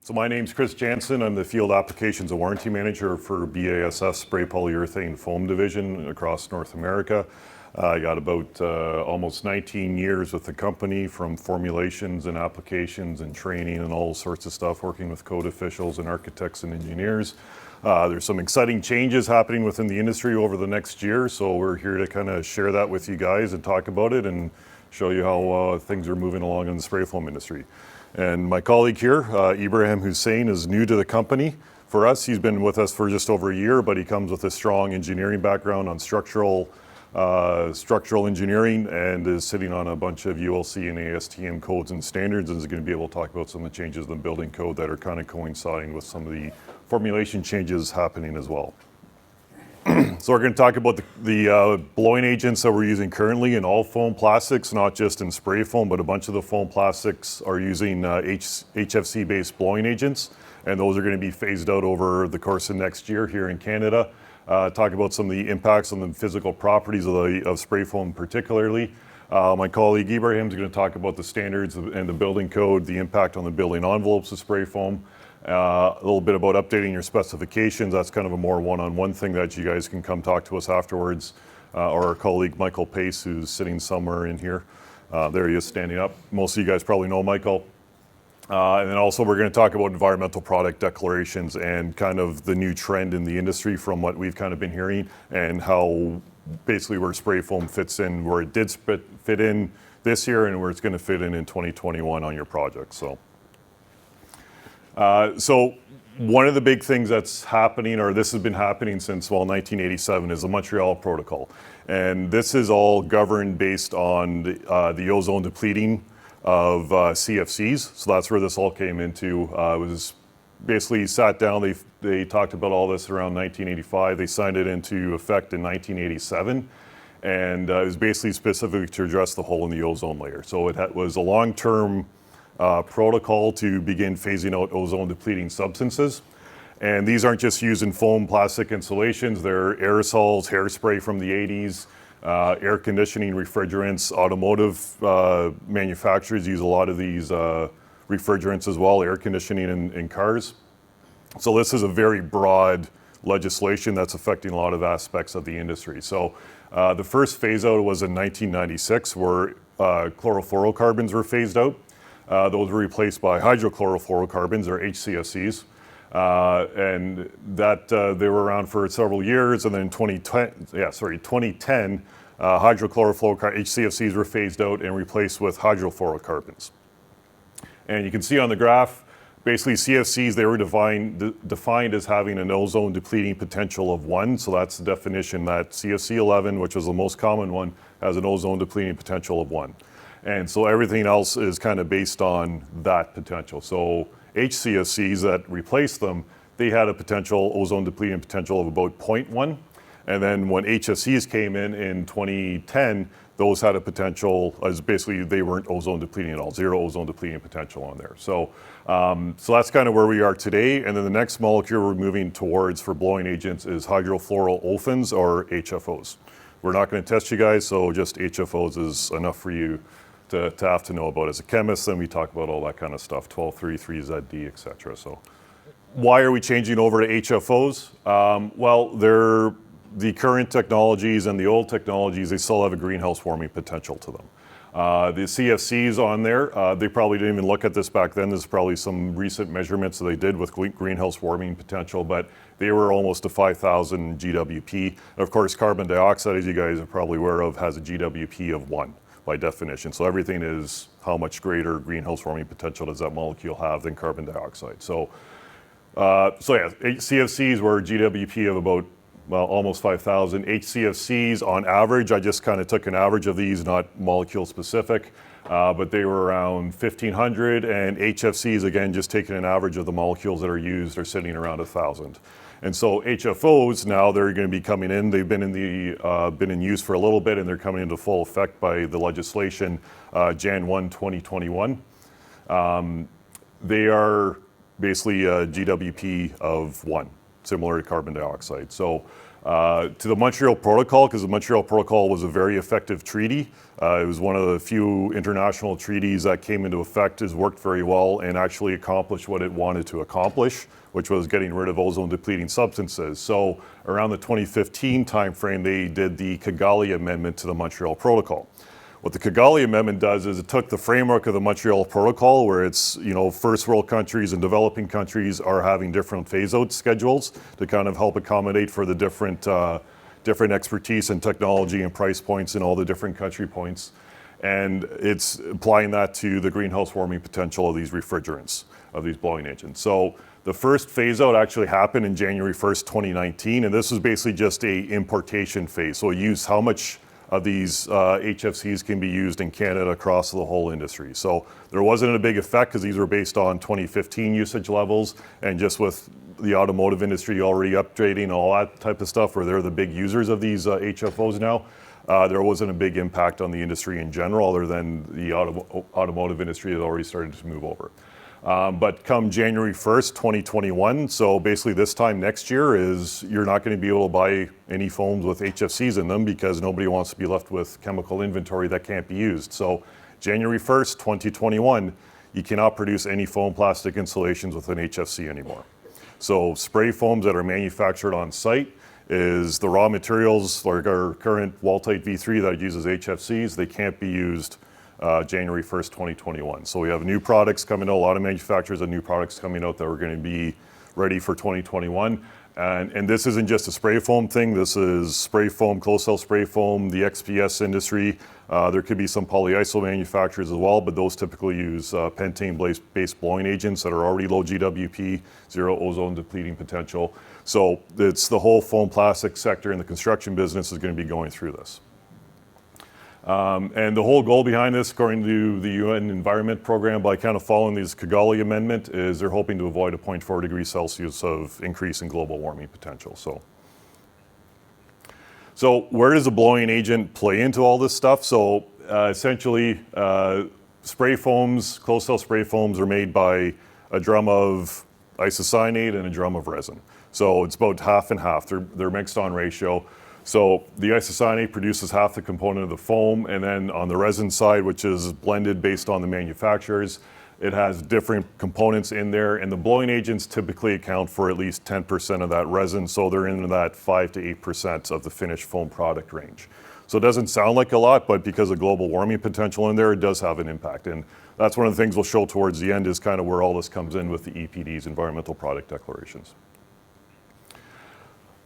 So my name's Chris Janzen. I'm the Field Applications and Warranty Manager for BASF Spray Polyurethane Foam Division across North America. I got about almost 19 years with the company, from formulations and applications and training and all sorts of stuff, working with code officials and architects and engineers. There's some exciting changes happening within the industry over the next year, so we're here to kind of share that with you guys and talk about it and show you how things are moving along in the spray foam industry. And my colleague here, Ibrahim Huseen, is new to the company. For us, he's been with us for just over a year, but he comes with a strong engineering background on structural engineering, and is sitting on a bunch of ULC and ASTM codes and standards, and is going to be able to talk about some of the changes in the building code that are kind of coinciding with some of the formulation changes happening as well. So we're going to talk about the blowing agents that we're using currently in all foam plastics, not just in spray foam, but a bunch of the foam plastics are using HFC-based blowing agents, and those are going to be phased out over the course of next year here in Canada. Talk about some of the impacts on the physical properties of spray foam particularly. My colleague Ibrahim is going to talk about the standards and the building code, the impact on the building envelopes of spray foam. A little bit about updating your specifications. That's kind of a more one-on-one thing that you guys can come talk to us afterwards. Or our colleague Michael Pace, who's sitting somewhere in here. There he is standing up. Most of you guys probably know Michael. And then also we're going to talk about environmental product declarations and kind of the new trend in the industry from what we've kind of been hearing, and how basically where spray foam fits in, where it did fit in this year and where it's going to fit in 2021 on your project. So one of the big things that's happening, or this has been happening since 1987, is the Montreal Protocol. And this is all governed based on the ozone depleting of CFCs. So that's where this all came into. It was basically sat down, they talked about all this around 1985. They signed it into effect in 1987. And it was basically specific to address the hole in the ozone layer. So it was a long-term protocol to begin phasing out ozone depleting substances. And these aren't just used in foam plastic insulations, they're aerosols, hairspray from the 80s, air conditioning, refrigerants, automotive manufacturers use a lot of these refrigerants as well, air conditioning in cars. So this is a very broad legislation that's affecting a lot of aspects of the industry. So the first phase out was in 1996, where chlorofluorocarbons were phased out. Those were replaced by hydrochlorofluorocarbons, or HCFCs, and that they were around for several years. And then in 2010, HCFCs were phased out and replaced with hydrofluorocarbons. And you can see on the graph, basically CFCs, they were defined as having an ozone depleting potential of 1. So that's the definition, that CFC 11, which was the most common one, has an ozone depleting potential of 1. And so everything else is kind of based on that potential. So HCFCs that replaced them, they had a potential ozone depleting potential of about 0.1. And then when HFCs came in 2010, those had a potential as basically they weren't ozone depleting at all, 0 ozone depleting potential on there. So that's kind of where we are today. And then the next molecule we're moving towards for blowing agents is hydrofluoroolefins, or HFOs. We're not going to test you guys, so just HFOs is enough for you to have to know about as a chemist. Then we talk about all that kind of stuff, 1233ZD, etc. So why are we changing over to HFOs? Well, they're the current technologies and the old technologies, they still have a greenhouse warming potential to them. The CFCs on there, they probably didn't even look at this back then. There's probably some recent measurements that they did with greenhouse warming potential, but they were almost to 5,000 GWP. And of course, carbon dioxide, as you guys are probably aware of, has a GWP of 1 by definition. So everything is how much greater greenhouse warming potential does that molecule have than carbon dioxide. So yeah, CFCs were GWP of about, well, almost 5,000. HCFCs on average, I just kind of took an average of these, not molecule specific, but they were around 1,500. And HFCs, again, just taking an average of the molecules that are used, are sitting around 1,000. And so HFOs now, they're going to be coming in. They've been in use for a little bit, and they're coming into full effect by the legislation Jan 1, 2021. They are basically a GWP of 1, similar to carbon dioxide. So to the Montreal Protocol, because the Montreal Protocol was a very effective treaty. It was one of the few international treaties that came into effect, has worked very well, and actually accomplished what it wanted to accomplish, which was getting rid of ozone depleting substances. So around the 2015 timeframe, they did the Kigali Amendment to the Montreal Protocol. What the Kigali Amendment does is it took the framework of the Montreal Protocol, where it's, first world countries and developing countries are having different phase-out schedules to kind of help accommodate for the different expertise and technology and price points in all the different country points. And it's applying that to the greenhouse warming potential of these refrigerants, of these blowing agents. So the first phase-out actually happened in January 1st, 2019, and this was basically just a importation phase. So it used how much of these HFCs can be used in Canada across the whole industry. So there wasn't a big effect because these were based on 2015 usage levels, and just with the automotive industry already upgrading all that type of stuff, where they're the big users of these HFOs now, there wasn't a big impact on the industry in general, other than the automotive industry had already started to move over. But come January 1st, 2021, so basically this time next year, is you're not going to be able to buy any foams with HFCs in them because nobody wants to be left with chemical inventory that can't be used. So January 1st, 2021, you cannot produce any foam plastic insulations with an HFC anymore. So spray foams that are manufactured on site is the raw materials, like our current Waltite V3 that uses HFCs, they can't be used January 1st, 2021. So we have new products coming out, a lot of manufacturers have new products coming out that are going to be ready for 2021. And this isn't just a spray foam thing, this is spray foam, closed cell spray foam, the XPS industry. There could be some polyiso manufacturers as well, but those typically use pentane-based blowing agents that are already low GWP, zero ozone depleting potential. So it's the whole foam plastic sector in the construction business is going to be going through this. And the whole goal behind this, according to the UN Environment Program, by kind of following this Kigali Amendment, is they're hoping to avoid a 0.4 degrees Celsius of increase in global warming potential. So where does a blowing agent play into all this stuff? So essentially, spray foams, closed cell spray foams are made by a drum of isocyanate and a drum of resin. So it's about half and half. They're mixed on ratio. So the isocyanate produces half the component of the foam, and then on the resin side, which is blended based on the manufacturers, it has different components in there, and the blowing agents typically account for at least 10% of that resin, so they're in that 5 to 8% of the finished foam product range. So it doesn't sound like a lot, but because of global warming potential in there, it does have an impact. And that's one of the things we'll show towards the end, is kind of where all this comes in with the EPDs, environmental product declarations.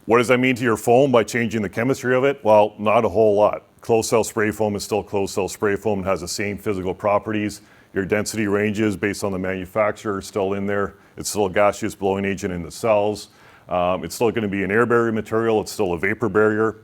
What does that mean to your foam by changing the chemistry of it? Well, not a whole lot. Closed cell spray foam is still closed cell spray foam. It has the same physical properties. Your density ranges based on the manufacturer are still in there. It's still a gaseous blowing agent in the cells. It's still going to be an air barrier material. It's still a vapor barrier.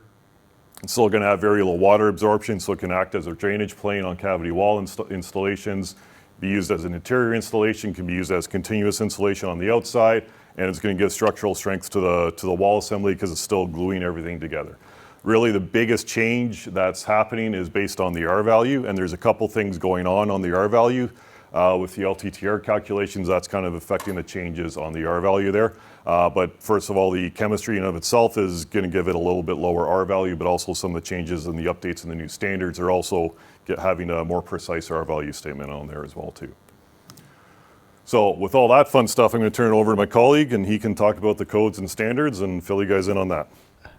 It's still going to have very low water absorption, so it can act as a drainage plane on cavity wall installations, be used as an interior installation, can be used as continuous insulation on the outside, and it's going to give structural strength to the wall assembly because it's still gluing everything together. Really, the biggest change that's happening is based on the R value, and there's a couple things going on the R value. With the LTTR calculations, that's kind of affecting the changes on the R value there. But first of all, the chemistry in and of itself is going to give it a little bit lower R value, but also some of the changes in the updates in the new standards are also having a more precise R value statement on there as well too. So with all that fun stuff, I'm going to turn it over to my colleague, and he can talk about the codes and standards and fill you guys in on that.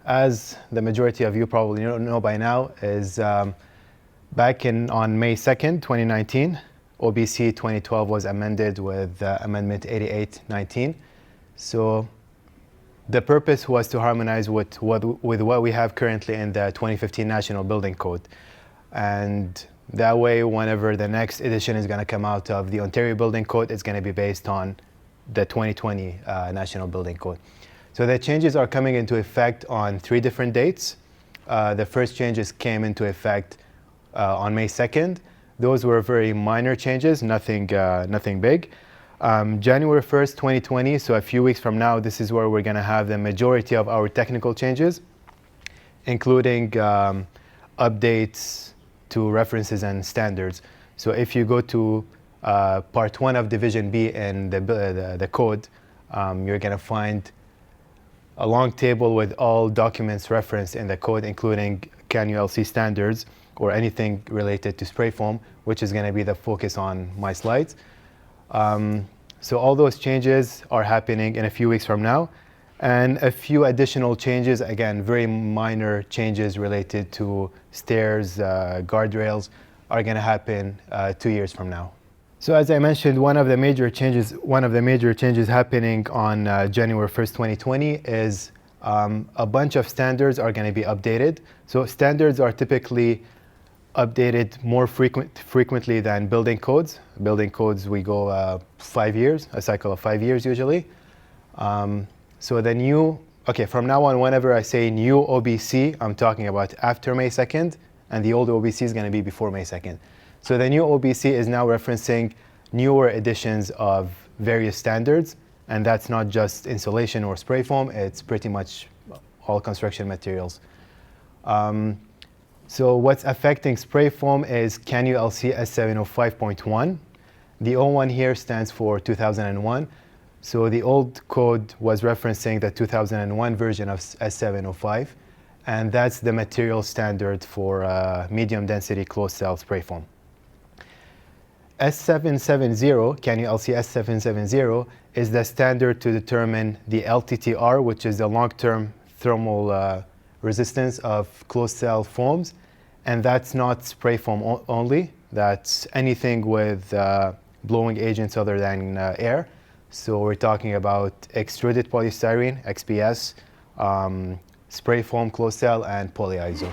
As the majority of you probably know by now, is back on May 2nd, 2019, OBC 2012 was amended with Amendment 8819. So the purpose was to harmonize with what we have currently in the 2015 National Building Code. And that way, whenever the next edition is going to come out of the Ontario Building Code, it's going to be based on the 2020 National Building Code. So the changes are coming into effect on 3 different dates. The first changes came into effect on May 2nd. Those were very minor changes, nothing big. January 1st, 2020, so a few weeks from now, this is where we're going to have the majority of our technical changes, including updates to references and standards. So if you go to Part 1 of Division B in the code, you're going to find a long table with all documents referenced in the code, including CAN-ULC standards or anything related to spray foam, which is going to be the focus on my slides. So all those changes are happening in a few weeks from now. And a few additional changes, again, very minor changes related to stairs, guardrails, are going to happen 2 years from now. So as I mentioned, one of the major changes happening on January 1st, 2020 is a bunch of standards are going to be updated. So standards are typically updated more frequently than building codes. Building codes, we go 5 years, a cycle of 5 years usually. So the new, from now on, whenever I say new OBC, I'm talking about after May 2nd, and the old OBC is going to be before May 2nd. So the new OBC is now referencing newer editions of various standards, and that's not just insulation or spray foam, it's pretty much all construction materials. So what's affecting spray foam is CAN-ULC S705.1. The 01 here stands for 2001. So the old code was referencing the 2001 version of S705, and that's the material standard for medium density closed cell spray foam. S770, CAN-ULC S770, is the standard to determine the LTTR, which is the long-term thermal resistance of closed cell foams, and that's not spray foam only. That's anything with blowing agents other than air. So we're talking about extruded polystyrene, XPS, spray foam closed cell, and polyiso.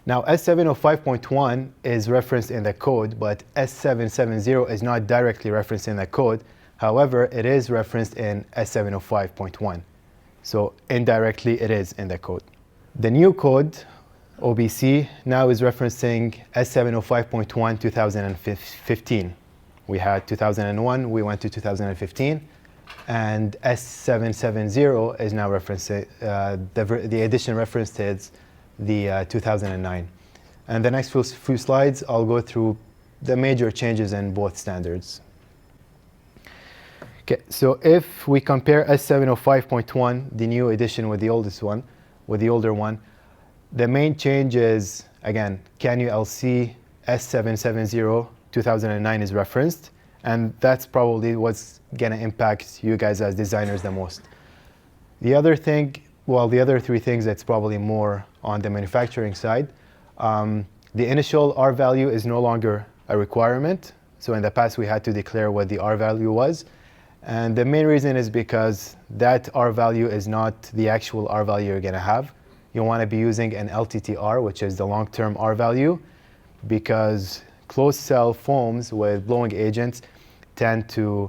Now S705.1 is referenced in the code, but S770 is not directly referenced in the code. However, it is referenced in S705.1. So indirectly, it is in the code. The new code, OBC, now is referencing S705.1 2015. We had 2001, we went to 2015, and S770 is now referencing, the edition referenced is the 2009. And the next few slides, I'll go through the major changes in both standards. Okay, so if we compare S705.1, the new edition with the oldest one, with the older one, the main change is, again, CAN-ULC S770 2009 is referenced, and that's probably what's going to impact you guys as designers the most. The other thing, well, the other three things that's probably more on the manufacturing side, the initial R value is no longer a requirement. So in the past, we had to declare what the R value was. And the main reason is because that R value is not the actual R value you're going to have. You want to be using an LTTR, which is the long-term R value, because closed cell foams with blowing agents tend to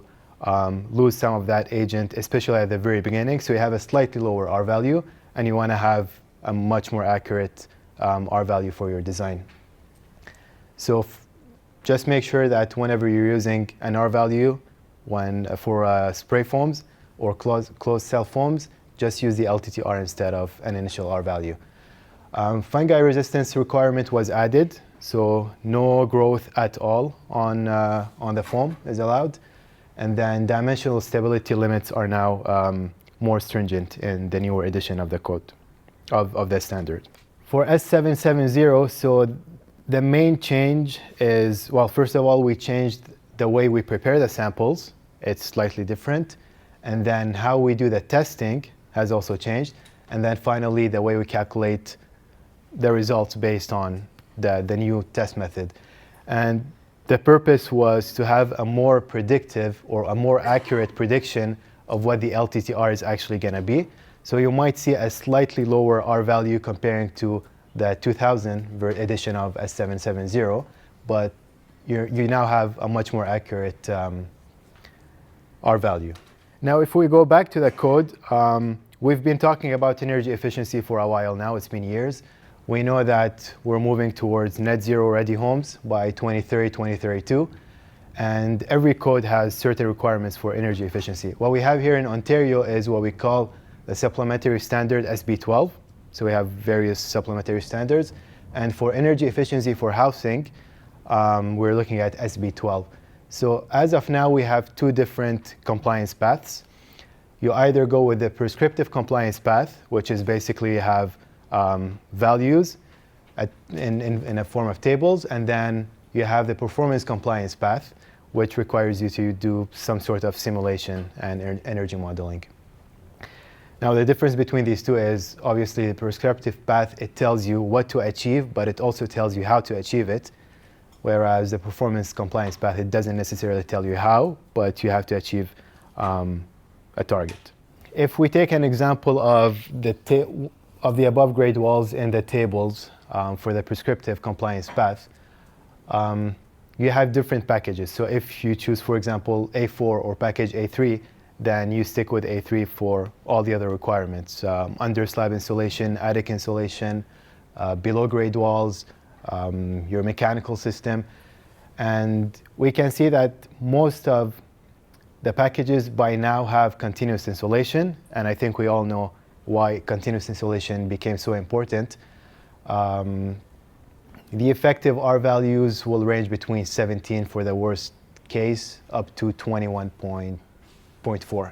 lose some of that agent, especially at the very beginning. So you have a slightly lower R value, and you want to have a much more accurate R value for your design. So just make sure that whenever you're using an R value for spray foams or closed cell foams, just use the LTTR instead of an initial R value. Fungi resistance requirement was added, so no growth at all on the foam is allowed. And then dimensional stability limits are now more stringent in the newer edition of the code, of the standard. For S770, so the main change is, well, first of all, we changed the way we prepare the samples. It's slightly different. And then how we do the testing has also changed. And then finally, the way we calculate the results based on the new test method. And the purpose was to have a more predictive or a more accurate prediction of what the LTTR is actually going to be. So you might see a slightly lower R value comparing to the 2000 edition of S770, but you now have a much more accurate R value. Now, if we go back to the code, we've been talking about energy efficiency for a while now. It's been years. We know that we're moving towards net zero ready homes by 2030, 2032. And every code has certain requirements for energy efficiency. What we have here in Ontario is what we call the supplementary standard SB12. So we have various supplementary standards. And for energy efficiency for housing, we're looking at SB12. So as of now, we have two different compliance paths. you either go with the prescriptive compliance path, which is basically you have values in a form of tables, and then you have the performance compliance path, which requires you to do some sort of simulation and energy modeling. Now, the difference between these two is obviously the prescriptive path, it tells you what to achieve, but it also tells you how to achieve it. Whereas the performance compliance path, it doesn't necessarily tell you how, but you have to achieve a target. If we take an example of the above grade walls in the tables for the prescriptive compliance path, you have different packages. So if you choose, for example, A4 or package A3, then you stick with A3 for all the other requirements. Under slab insulation, attic insulation, below grade walls, your mechanical system. And we can see that most of the packages by now have continuous insulation, and I think we all know why continuous insulation became so important. The effective R values will range between 17 for the worst case up to 21.4.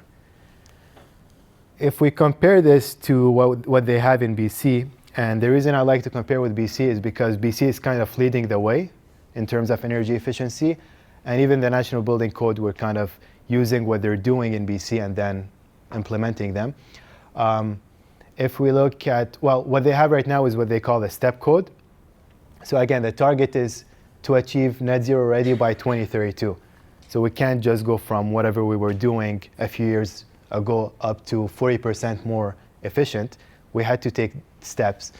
If we compare this to what they have in BC, and the reason I like to compare with BC is because BC is kind of leading the way in terms of energy efficiency, and even the National Building Code, we're kind of using what they're doing in BC and then implementing them. If we look at, well, what they have right now is what they call the STEP code. So again, the target is to achieve net zero ready by 2032. So we can't just go from whatever we were doing a few years ago up to 40% more efficient. We had to take steps.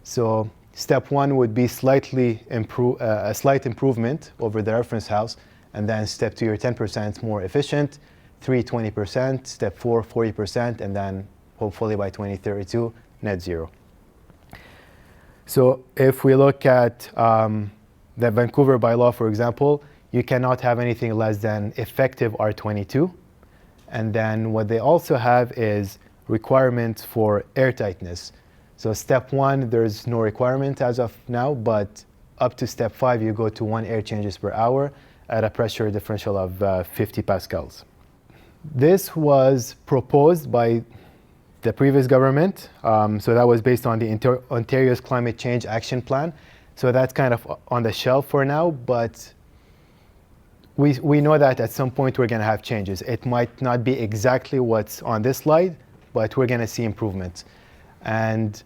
So step one would be a slight improvement over the reference house, and then step two, you're 10% more efficient, 3, 20%, step 4, 40%, and then hopefully by 2032, net zero. So if we look at the Vancouver bylaw, for example, you cannot have anything less than effective R22. And then what they also have is requirements for airtightness. So step one, there's no requirement as of now, but up to step 5, you go to 1 air changes per hour at a pressure differential of 50 pascals. This was proposed by the previous government. So that was based on the Ontario's Climate Change Action Plan. So that's kind of on the shelf for now, but we know that at some point we're going to have changes. It might not be exactly what's on this slide, but we're going to see improvements. And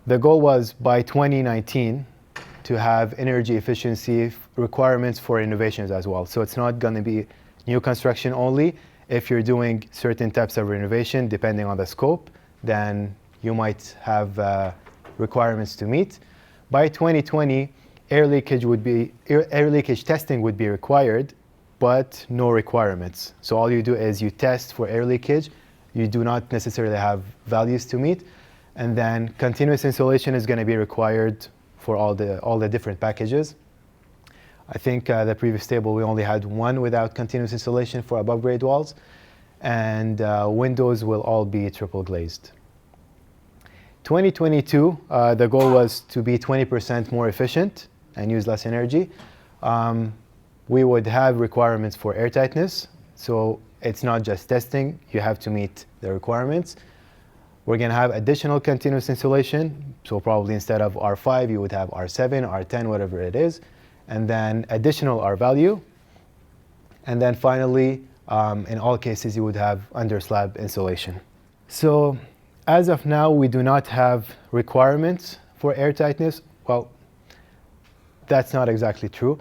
the goal was by 2019 to have energy efficiency requirements for renovations as well. So it's not going to be new construction only. If you're doing certain types of renovation, depending on the scope, then you might have requirements to meet. By 2020, air leakage testing would be required, but no requirements. So all you do is you test for air leakage. You do not necessarily have values to meet. And then continuous insulation is going to be required for all the different packages. I think the previous table, we only had one without continuous insulation for above grade walls. And windows will all be triple glazed. 2022, the goal was to be 20% more efficient and use less energy. We would have requirements for airtightness. So it's not just testing, you have to meet the requirements. We're going to have additional continuous insulation. So probably instead of R5, you would have R7, R10, whatever it is. And then additional R value. And then finally, in all cases, you would have under slab insulation. So as of now, we do not have requirements for airtightness. Well, that's not exactly true.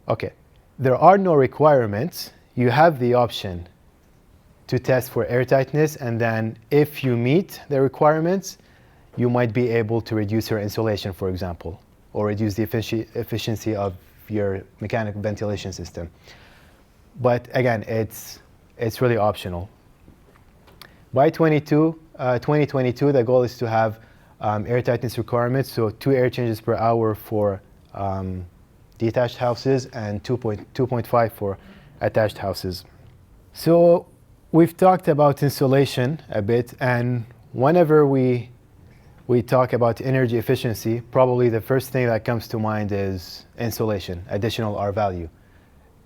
Okay, there are no requirements. You have the option to test for airtightness, and then if you meet the requirements, you might be able to reduce your insulation, for example, or reduce the efficiency of your mechanical ventilation system. But again, it's really optional. By 2022, the goal is to have air tightness requirements, so 2 air changes per hour for detached houses and 2.5 for attached houses. So we've talked about insulation a bit, and whenever we talk about energy efficiency, probably the first thing that comes to mind is insulation, additional R value.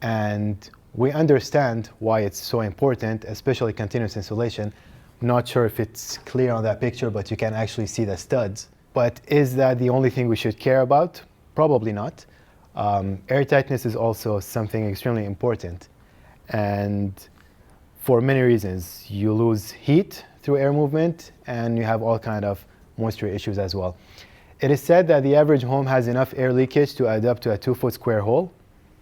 And We understand why it's so important, especially continuous insulation. I'm not sure if it's clear on that picture, but you can actually see the studs. But is that the only thing we should care about? Probably not. Air tightness is also something extremely important. And for many reasons, you lose heat through air movement, and you have all kind of moisture issues as well. It is said that the average home has enough air leakage to add up to a 2-foot square hole,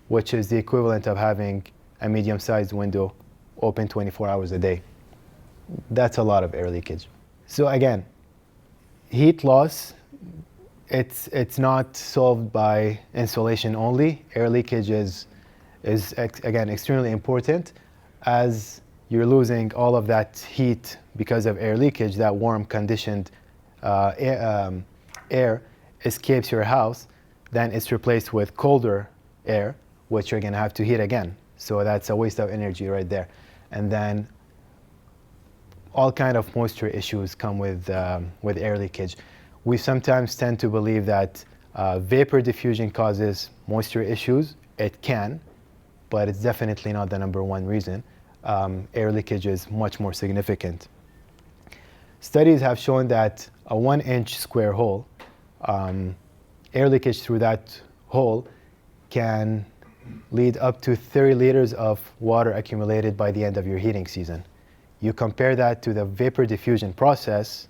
which is the equivalent of having a medium-sized window open 24 hours a day. That's a lot of air leakage. So again, heat loss, it's not solved by insulation only. Air leakage is again extremely important, as you're losing all of that heat because of air leakage. That warm conditioned air escapes your house, then it's replaced with colder air, which you're going to have to heat again. So that's a waste of energy right there. And then all kind of moisture issues come with air leakage. We sometimes tend to believe that vapor diffusion causes moisture issues. It can, but it's definitely not the number one reason. Air leakage is much more significant. Studies have shown that a 1-inch square hole, air leakage through that hole can lead up to 30 liters of water accumulated by the end of your heating season. You compare that to the vapor diffusion process,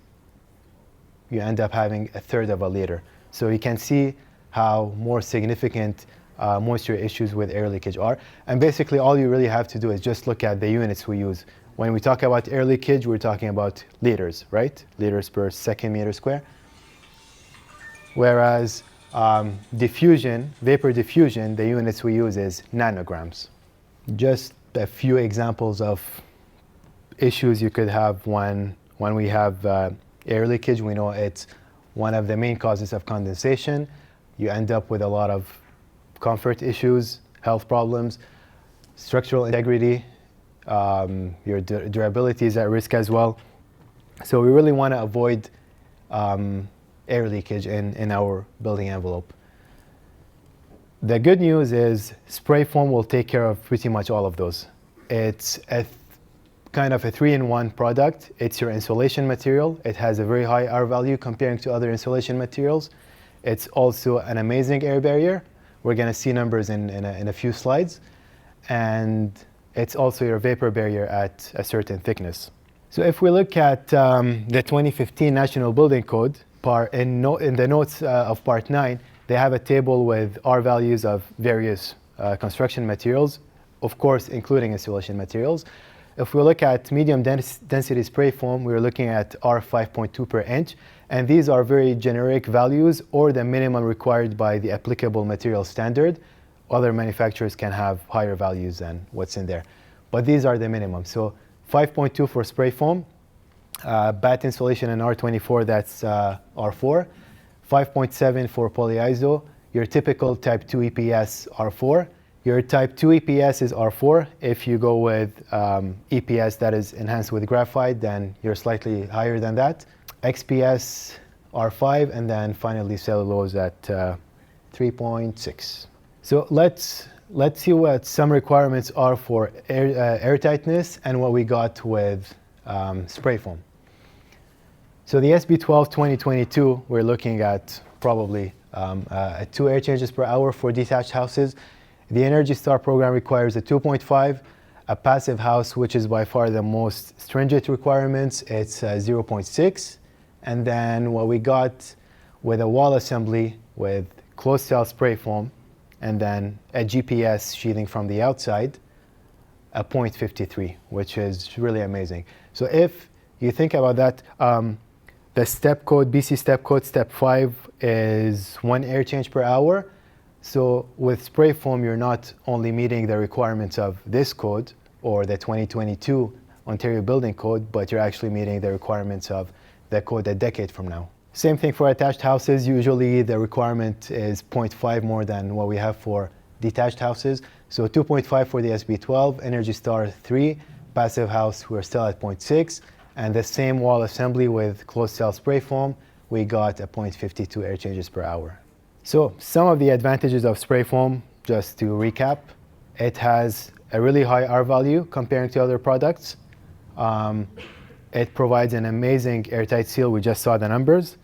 you end up having 1/3 of a liter. So you can see how more significant moisture issues with air leakage are. And basically all you really have to do is just look at the units we use. When we talk about air leakage, we're talking about liters, right? Liters per second meter square. Whereas diffusion, vapor diffusion, the units we use is nanograms. Just a few examples of issues you could have when we have air leakage. We know it's one of the main causes of condensation. You end up with a lot of comfort issues, health problems, structural integrity, your durability is at risk as well. So we really want to avoid air leakage in our building envelope. The good news is spray foam will take care of pretty much all of those. It's kind of a 3-in-1 product. It's your insulation material. It has a very high R value comparing to other insulation materials. It's also an amazing air barrier. We're going to see numbers in a few slides. And it's also your vapor barrier at a certain thickness. So if we look at the 2015 National Building Code, in the notes of Part 9, they have a table with R values of various construction materials, of course, including insulation materials. If we look at medium density spray foam, we're looking at R 5.2 per inch. And these are very generic values or the minimum required by the applicable material standard. Other manufacturers can have higher values than what's in there. But these are the minimum. So 5.2 for spray foam, batt insulation in R24, that's R4. 5.7 for polyiso, your typical type 2 EPS R4. Your type 2 EPS is R4. If you go with EPS that is enhanced with graphite, then you're slightly higher than that. XPS R5, and then finally cellulose at 3.6. So let's see what some requirements are for air tightness and what we got with spray foam. So the SB12 2022, we're looking at probably 2 air changes per hour for detached houses. The Energy Star program requires a 2.5. A passive house, which is by far the most stringent requirements, it's 0.6. And then what we got with a wall assembly with closed cell spray foam, and then a GPS sheathing from the outside, a 0.53, which is really amazing. So if you think about that, the step code, BC step code, step 5 is 1 air change per hour. So with spray foam, you're not only meeting the requirements of this code or the 2022 Ontario Building Code, but you're actually meeting the requirements of the code a decade from now. Same thing for attached houses. Usually the requirement is 0.5 more than what we have for detached houses. So 2.5 for the SB12, Energy Star 3, passive house, we're still at 0.6. And the same wall assembly with closed cell spray foam, we got a 0.52 air changes per hour. So some of the advantages of spray foam, just to recap, it has a really high R value comparing to other products. It provides an amazing airtight seal. We just saw the numbers.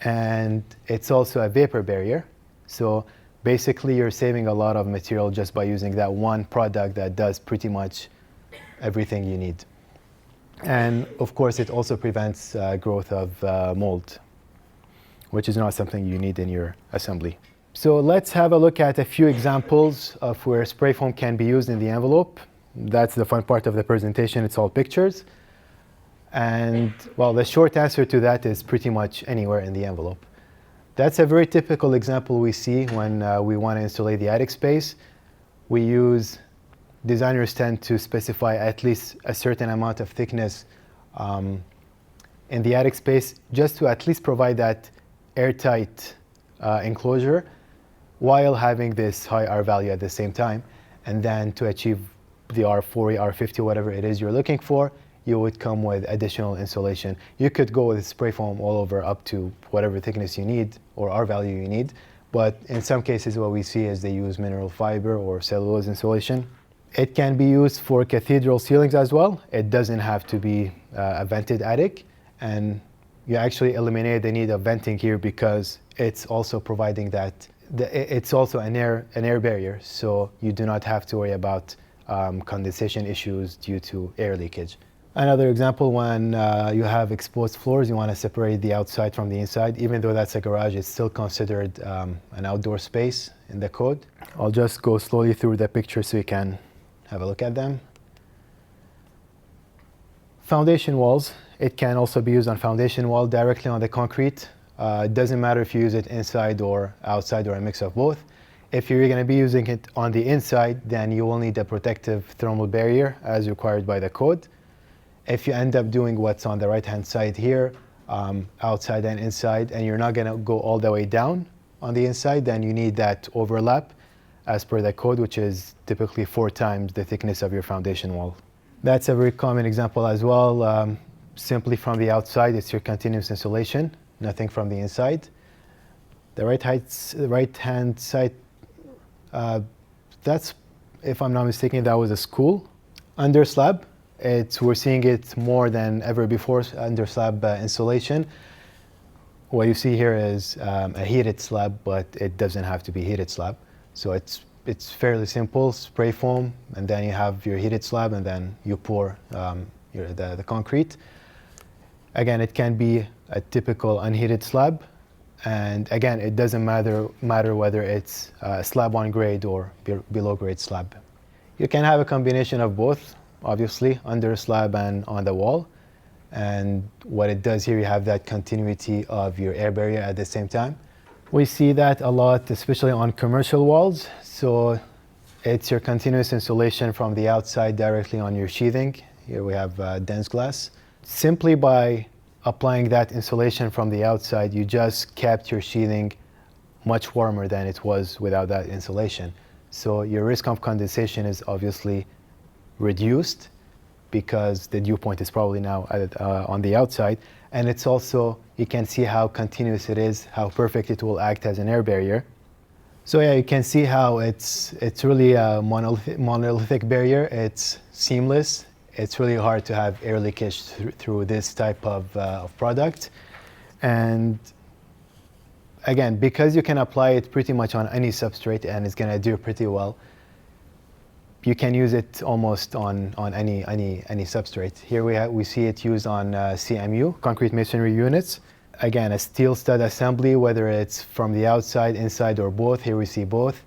And it's also a vapor barrier. So basically, you're saving a lot of material just by using that one product that does pretty much everything you need. And of course, it also prevents growth of mold, which is not something you need in your assembly. So let's have a look at a few examples of where spray foam can be used in the envelope. That's the fun part of the presentation. It's all pictures. And well, the short answer to that is pretty much anywhere in the envelope. That's a very typical example we see when we want to insulate the attic space. Designers tend to specify at least a certain amount of thickness in the attic space just to at least provide that airtight enclosure while having this high R value at the same time. And then to achieve the R40, R50, whatever it is you're looking for, you would come with additional insulation. You could go with spray foam all over up to whatever thickness you need or R value you need. But in some cases, what we see is they use mineral fiber or cellulose insulation. It can be used for cathedral ceilings as well. It doesn't have to be a vented attic. And you actually eliminate the need of venting here because it's also providing that, it's also an air barrier. So you do not have to worry about condensation issues due to air leakage. Another example, when you have exposed floors, you want to separate the outside from the inside. Even though that's a garage, it's still considered an outdoor space in the code. I'll just go slowly through the picture so you can have a look at them. Foundation walls. It can also be used on foundation wall directly on the concrete. It doesn't matter if you use it inside or outside or a mix of both. If you're going to be using it on the inside, then you will need a protective thermal barrier as required by the code. If you end up doing what's on the right-hand side here, outside and inside, and you're not going to go all the way down on the inside, then you need that overlap as per the code, which is typically 4 times the thickness of your foundation wall. That's a very common example as well. Simply from the outside, it's your continuous insulation, nothing from the inside. The right-hand side, that's, if I'm not mistaken, that was a school. Under slab. We're seeing it more than ever before under slab insulation. What you see here is a heated slab, but it doesn't have to be heated slab. So it's fairly simple, spray foam, and then you have your heated slab, and then you pour the concrete. Again, it can be a typical unheated slab, and again, it doesn't matter whether it's slab on grade or below grade slab. You can have a combination of both. Obviously, under slab and on the wall. And what it does here, you have that continuity of your air barrier at the same time. We see that a lot, especially on commercial walls. So it's your continuous insulation from the outside directly on your sheathing. Here we have dense glass. Simply by applying that insulation from the outside, you just kept your sheathing much warmer than it was without that insulation. So your risk of condensation is obviously reduced because the dew point is probably now on the outside. And it's also, you can see how continuous it is, how perfect it will act as an air barrier. So yeah, you can see how it's really a monolithic barrier. It's seamless. It's really hard to have air leakage through this type of product. And again, because you can apply it pretty much on any substrate and it's going to do pretty well, you can use it almost on any substrate. Here we see it used on CMU, concrete masonry units. Again, a steel stud assembly, whether it's from the outside, inside, or both. Here we see both.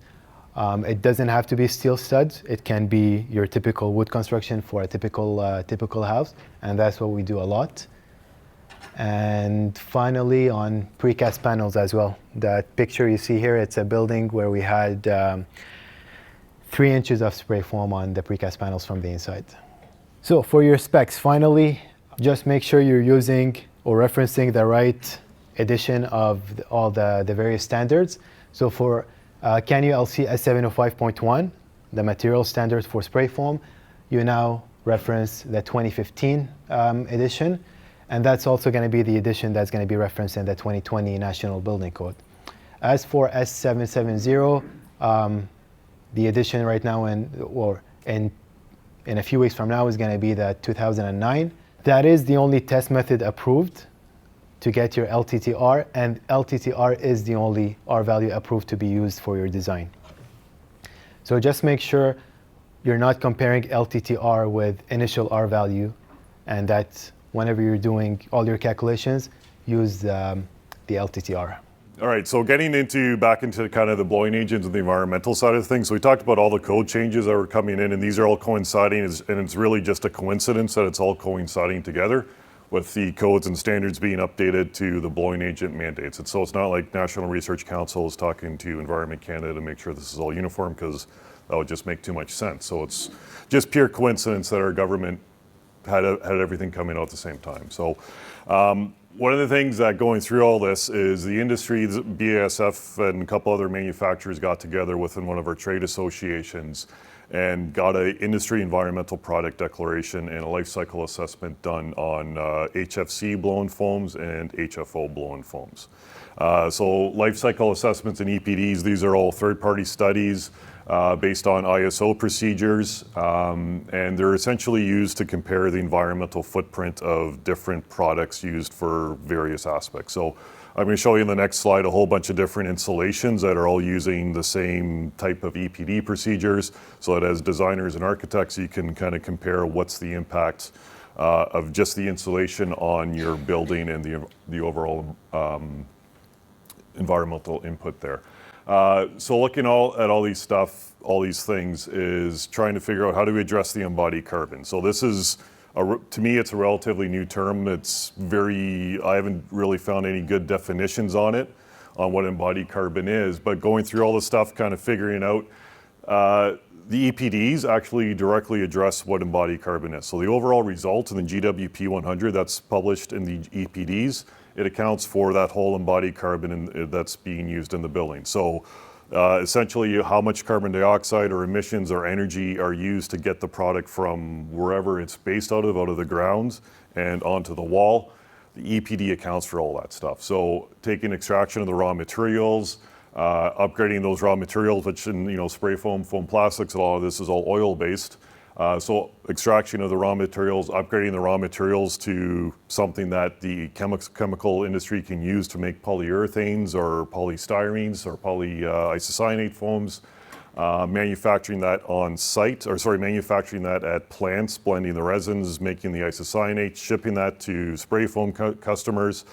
It doesn't have to be steel studs. It can be your typical wood construction for a typical house, and that's what we do a lot. And finally, on precast panels as well. That picture you see here, it's a building where we had 3 inches of spray foam on the precast panels from the inside. So for your specs, finally, just make sure you're using or referencing the right edition of all the various standards. So for CANU LC S705.1, the material standard for spray foam, you now reference the 2015 edition, and that's also going to be the edition that's going to be referenced in the 2020 National Building Code. As for S770, the edition right now, or in a few weeks from now is going to be the 2009. That is the only test method approved to get your LTTR, and LTTR is the only R value approved to be used for your design. So just make sure you're not comparing LTTR with initial R value, and that whenever you're doing all your calculations, use the LTTR. All right, so getting back into kind of the blowing agents and the environmental side of things. So we talked about all the code changes that were coming in, and these are all coinciding, and it's really just a coincidence that it's all coinciding together with the codes and standards being updated to the blowing agent mandates. And so it's not like National Research Council is talking to Environment Canada to make sure this is all uniform, because that would just make too much sense. So it's just pure coincidence that our government had everything coming out at the same time. So one of the things that going through all this is the industry, BASF and a couple other manufacturers got together within one of our trade associations and got an industry environmental product declaration and a life cycle assessment done on HFC blown foams and HFO blown foams. So life cycle assessments and EPDs, these are all third-party studies based on ISO procedures, and they're essentially used to compare the environmental footprint of different products used for various aspects. So I'm going to show you in the next slide a whole bunch of different installations that are all using the same type of EPD procedures, so that as designers and architects you can kind of compare what's the impact of just the installation on your building and the overall environmental input there. So looking at all these stuff, all these things, is trying to figure out how do we address the embodied carbon. So this is, to me, it's a relatively new term. I haven't really found any good definitions on it, on what embodied carbon is, but going through all the stuff, kind of figuring out, the EPDs actually directly address what embodied carbon is. So the overall result in the GWP 100 that's published in the EPDs, it accounts for that whole embodied carbon that's being used in the building. So essentially how much carbon dioxide or emissions or energy are used to get the product from wherever it's based out of the ground and onto the wall. The EPD accounts for all that stuff. So taking extraction of the raw materials, upgrading those raw materials, which in spray foam, foam plastics, a lot of this is all oil based. So extraction of the raw materials, upgrading the raw materials to something that the chemical industry can use to make polyurethanes or polystyrenes or polyisocyanate foams, manufacturing that on site, manufacturing that at plants, blending the resins, making the isocyanates, shipping that to spray foam customers,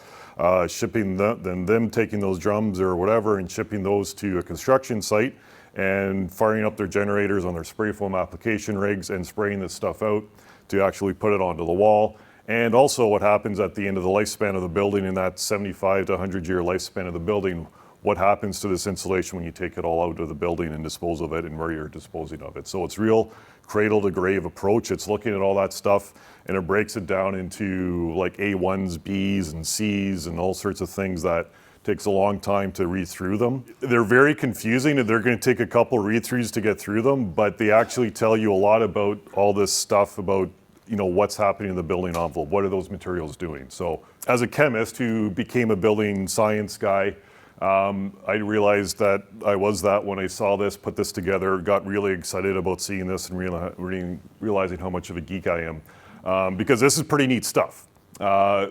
shipping them taking those drums or whatever and shipping those to a construction site and firing up their generators on their spray foam application rigs and spraying this stuff out to actually put it onto the wall. And also what happens at the end of the lifespan of the building, in that 75 to 100-year lifespan of the building, what happens to this insulation when you take it all out of the building and dispose of it, and where you're disposing of it. So it's real cradle to grave approach. It's looking at all that stuff, and it breaks it down into like A1s, Bs, and Cs, and all sorts of things that takes a long time to read through them. They're very confusing, and they're going to take a couple read-throughs to get through them, but they actually tell you a lot about all this stuff about what's happening in the building envelope. What are those materials doing? So as a chemist who became a building science guy, I realized that I was that when I saw this, put this together, got really excited about seeing this and realizing how much of a geek I am, because this is pretty neat stuff.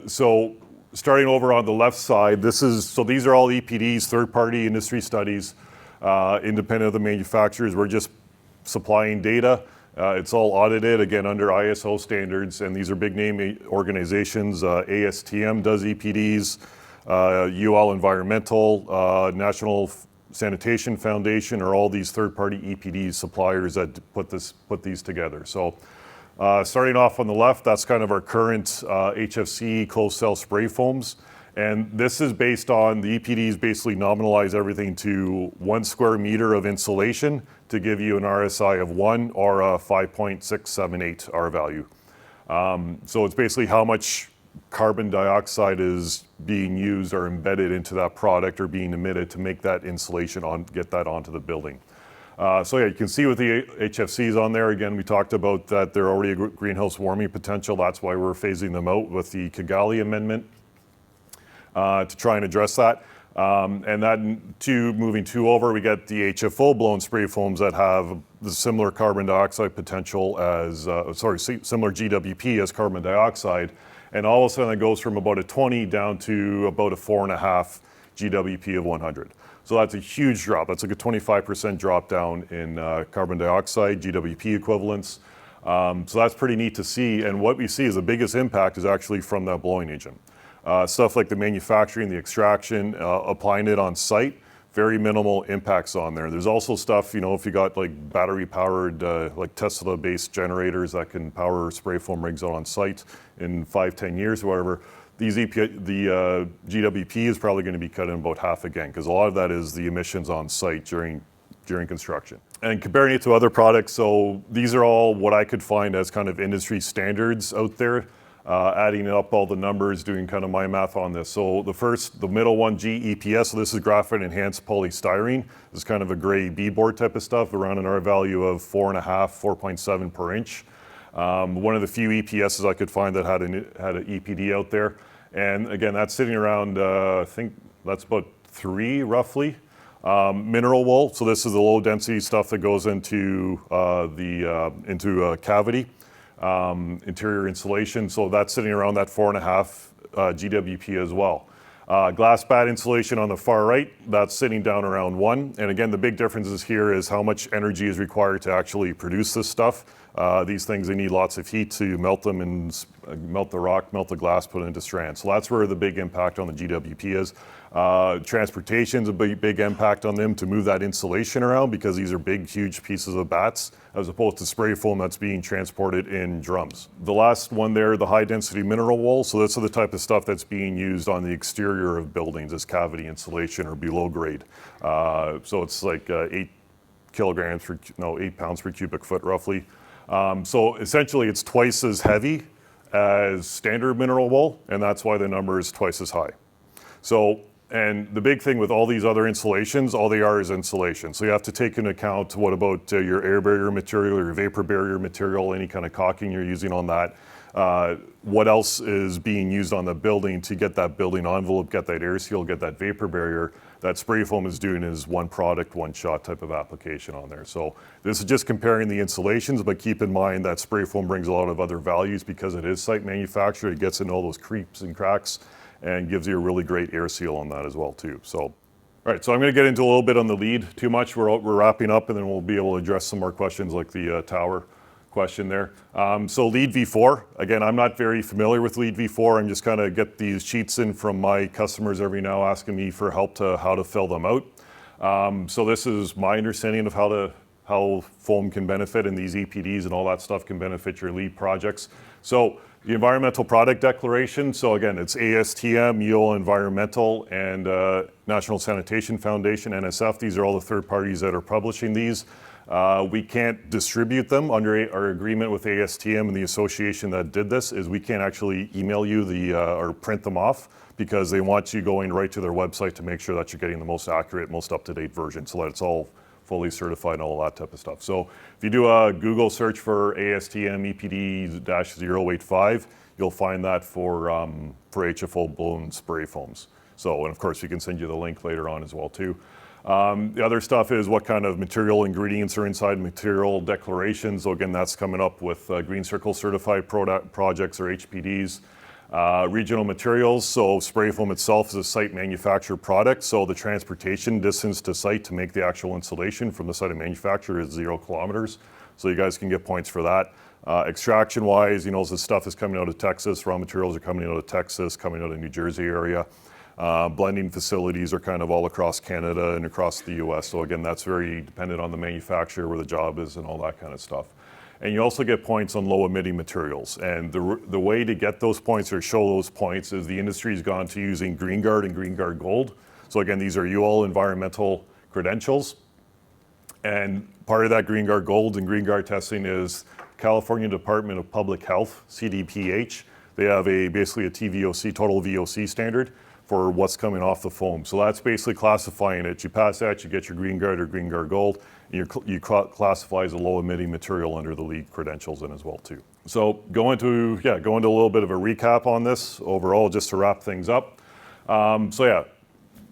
So starting over on the left side, these are all EPDs, third-party industry studies, independent of the manufacturers. We're just supplying data. It's all audited, again, under ISO standards, and these are big name organizations. ASTM does EPDs, UL Environmental, National Sanitation Foundation are all these third-party EPD suppliers that put these together. So starting off on the left, that's kind of our current HFC closed cell spray foams. And this is based on, the EPDs basically nominalize everything to 1 square meter of insulation to give you an RSI of 1 or a 5.678 R value. So it's basically how much carbon dioxide is being used or embedded into that product or being emitted to make that insulation get that onto the building. So yeah, you can see with the HFCs on there, again, we talked about that they're already a greenhouse warming potential. That's why we're phasing them out with the Kigali Amendment to try and address that. And then moving two over, we get the HFO blown spray foams that have the similar carbon dioxide potential as, similar GWP as carbon dioxide. And all of a sudden it goes from about a 20 down to about a 4.5 GWP of 100. So that's a huge drop. That's like a 25% drop down in carbon dioxide, GWP equivalents. So that's pretty neat to see. And what we see is the biggest impact is actually from that blowing agent. Stuff like the manufacturing, the extraction, applying it on site, very minimal impacts on there. There's also stuff, you know, if you got like battery powered, like Tesla based generators that can power spray foam rigs out on site in 5-10 years or whatever, the GWP is probably going to be cut in about half again, because a lot of that is the emissions on site during construction. And comparing it to other products, so these are all what I could find as kind of industry standards out there. Adding up all the numbers, doing kind of my math on this. So the middle one, GEPS, so this is graphite enhanced polystyrene. This is kind of a gray beadboard type of stuff, around an R value of 4.5, 4.7 per inch. One of the few EPSs I could find that had an EPD out there. And again, that's sitting around, I think that's about 3 roughly. Mineral wool, so this is the low density stuff that goes into a cavity. Interior insulation, so that's sitting around that 4.5 GWP as well. Glass bat insulation on the far right, that's sitting down around 1. And again, the big differences here is how much energy is required to actually produce this stuff. These things, they need lots of heat to melt them and melt the rock, melt the glass, put it into strands. So that's where the big impact on the GWP is. Transportation's a big impact on them to move that insulation around, because these are big, huge pieces of bats, as opposed to spray foam that's being transported in drums. The last one there, the high density mineral wool. So this is the type of stuff that's being used on the exterior of buildings as cavity insulation or below grade. So it's like 8 pounds per cubic foot roughly. So essentially it's twice as heavy as standard mineral wool, and that's why the number is twice as high. So, and the big thing with all these other insulations, all they are is insulation. So you have to take into account, what about your air barrier material, your vapor barrier material, any kind of caulking you're using on that. What else is being used on the building to get that building envelope, get that air seal, get that vapor barrier. That spray foam is doing is one product, one shot type of application on there. So this is just comparing the insulations, but keep in mind that spray foam brings a lot of other values because it is site manufactured. It gets into all those creeps and cracks and gives you a really great air seal on that as well too. So, all right, so I'm going to get into a little bit on the lead. Too much, we're wrapping up, and then we'll be able to address some more questions like the tower question there. So lead V4, again, I'm not very familiar with lead V4. I'm just kind of get these sheets in from my customers every now, asking me for help to how to fill them out. So this is my understanding of how foam can benefit, and these EPDs and all that stuff can benefit your lead projects. So the environmental product declaration, so again, it's ASTM, UL Environmental, and National Sanitation Foundation, NSF. These are all the third parties that are publishing these. We can't distribute them under our agreement with ASTM, and the association that did this is we can't actually email you or print them off, because they want you going right to their website to make sure that you're getting the most accurate, most up-to-date version, so that it's all fully certified and all that type of stuff. So if you do a Google search for ASTM EPD-085, you'll find that for HFO blown spray foams. So, and of course, we can send you the link later on as well too. The other stuff is what kind of material ingredients are inside material declarations. So again, that's coming up with Green Circle certified projects or HPDs. Regional materials, so spray foam itself is a site manufactured product, so the transportation distance to site to make the actual installation from the site of manufacture is 0 kilometers. So you guys can get points for that. Extraction wise, you know, this stuff is coming out of Texas, raw materials are coming out of Texas, coming out of New Jersey area. Blending facilities are kind of all across Canada and across the US. So again, that's very dependent on the manufacturer, where the job is and all that kind of stuff. And you also get points on low emitting materials. And the way to get those points or show those points is the industry's gone to using GreenGuard and GreenGuard Gold. So again, these are UL environmental credentials. And part of that GreenGuard Gold and GreenGuard testing is California Department of Public Health, CDPH. They have basically a TVOC, total VOC standard for what's coming off the foam. So that's basically classifying it. You pass that, you get your GreenGuard or GreenGuard Gold, and you classify as a low emitting material under the LEED credentials in as well too. So go into a little bit of a recap on this overall, just to wrap things up.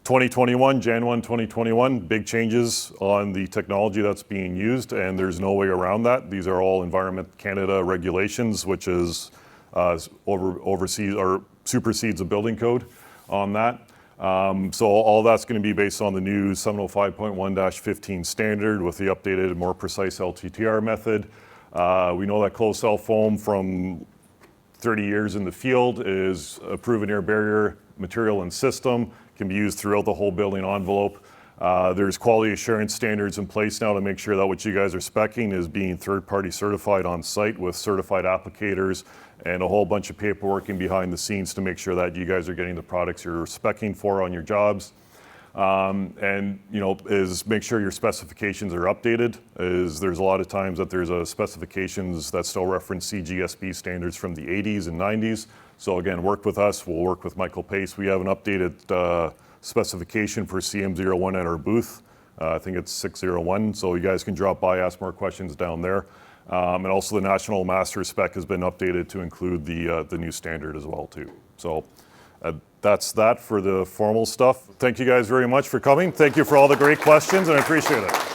2021, Jan 1, 2021, big changes on the technology that's being used, and there's no way around that. These are all Environment Canada regulations, which is oversees or supersedes a building code on that. So all that's going to be based on the new 705.1-15 standard with the updated and more precise LTTR method. We know that closed cell foam from 30 years in the field is a proven air barrier material and system, can be used throughout the whole building envelope. There's quality assurance standards in place now to make sure that what you guys are speccing is being third-party certified on site with certified applicators and a whole bunch of paperwork in behind the scenes to make sure that you guys are getting the products you're speccing for on your jobs. And is make sure your specifications are updated. There's a lot of times that there's specifications that still reference CGSB standards from the 80s and 90s. So again, work with us. We'll work with Michael Pace. We have an updated specification for CM01 at our booth. I think it's 601. So you guys can drop by, ask more questions down there. And also the National Master Spec has been updated to include the new standard as well too. So that's that for the formal stuff. Thank you guys very much for coming. Thank you for all the great questions, and I appreciate it.